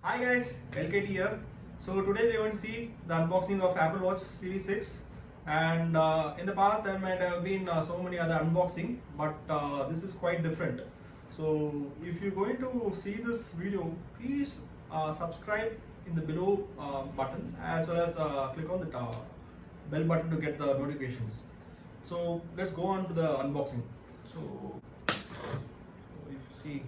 Hi guys, LKT here. So today we are going to see the unboxing of Apple Watch Series 6, and in the past there might have been so many other unboxing, but this is quite different. So if you're going to see this video, please subscribe in the below button, as well as click on the bell button to get the notifications. So let's go on to the unboxing. So if you see,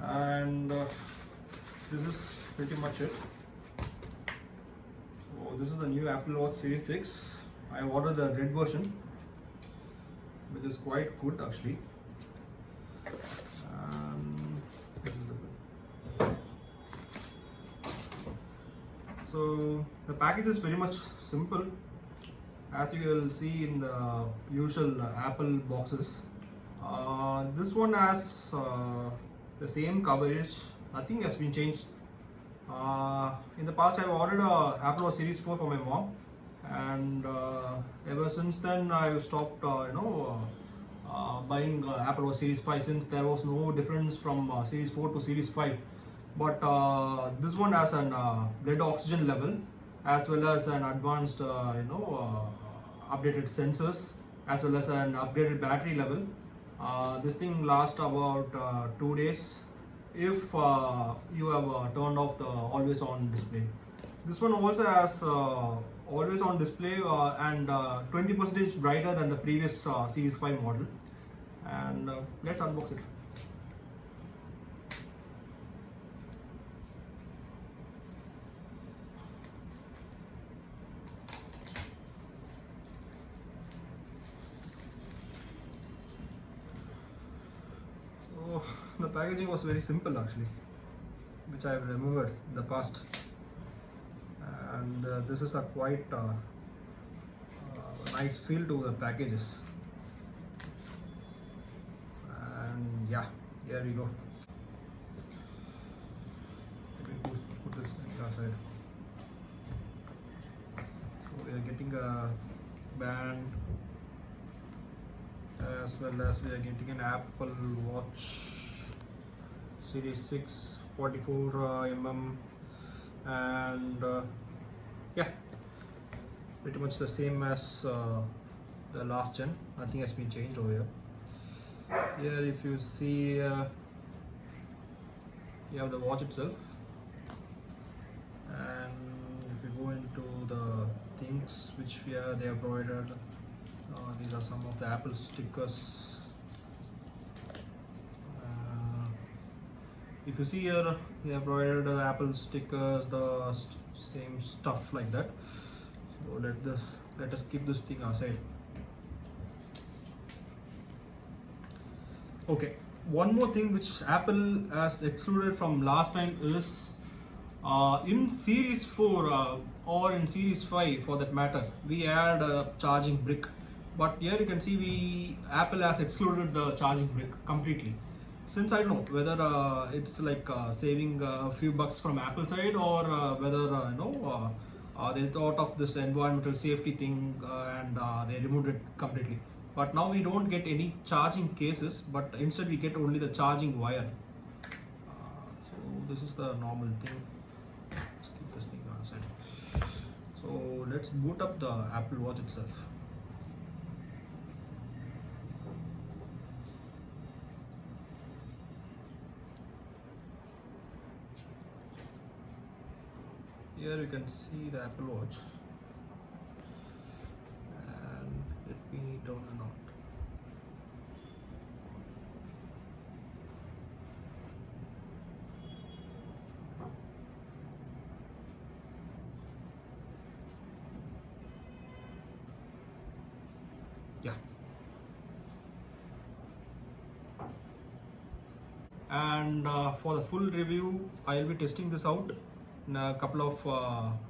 and this is pretty much it. So this is the new Apple Watch Series 6. I ordered the red version, which is quite good actually. This is the bill. So the package is very much simple, as you will see in the usual Apple boxes. This one has the same coverage, nothing has been changed. In the past I've ordered a Apple Watch Series 4 for my mom, and ever since then I've stopped buying Apple Watch Series 5, since there was no difference from Series 4 to Series 5. But this one has an blood oxygen level, as well as an advanced updated sensors, as well as an upgraded battery level. This thing lasts about 2 days if you have turned off the always on display. This one also has always on display and 20% brighter than the previous Series 5 model. And let's unbox it. So the packaging was very simple actually, which I have remembered in the past, and this is a quite nice feel to the packages. And yeah, here we go. Let me put this aside. So we are getting a band, as well as we are getting an Apple Watch Series 6 44mm, and yeah, pretty much the same as the last gen. Nothing has been changed over here. Here if you see, you have the watch itself, and if you go into the things which they have provided, these are some of the Apple stickers. If you see here, they have provided the Apple stickers, the same stuff like that. So let us keep this thing aside. Okay, one more thing which Apple has excluded from last time is in Series 4 or in Series 5 for that matter, we had a charging brick. But here you can see Apple has excluded the charging brick completely. Since I don't know whether it's like saving a few bucks from Apple side, or whether they thought of this environmental safety thing and they removed it completely. But now we don't get any charging cases, but instead we get only the charging wire. So this is the normal thing. Let's keep this thing on side. So let's boot up the Apple Watch itself. Here you can see the Apple Watch, and let me turn it on. Yeah, and for the full review, I'll be testing this out in a couple of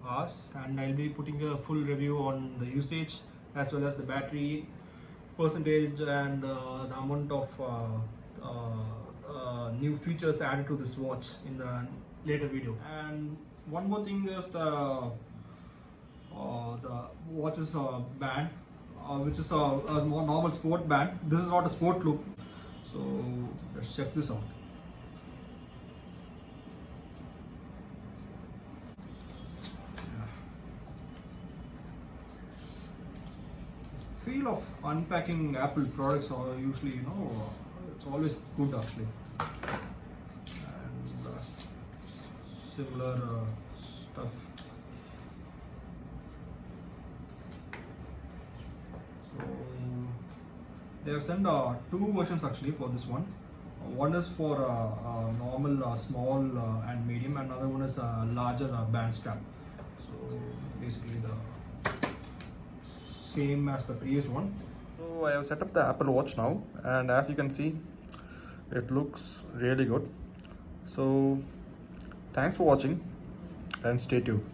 hours, and I'll be putting a full review on the usage, as well as the battery percentage, and the amount of new features added to this watch in the later video. And one more thing is the watch is band, which is a more normal sport band. This is not a sport look. So let's check this out. Feel of unpacking Apple products are usually, it's always good actually. And similar stuff. So they have sent two versions actually for this one. One is for normal, small and medium, and another one is a larger band strap. So basically the same as the previous one. So I have set up the Apple Watch now, and as you can see, it looks really good. So thanks for watching and stay tuned.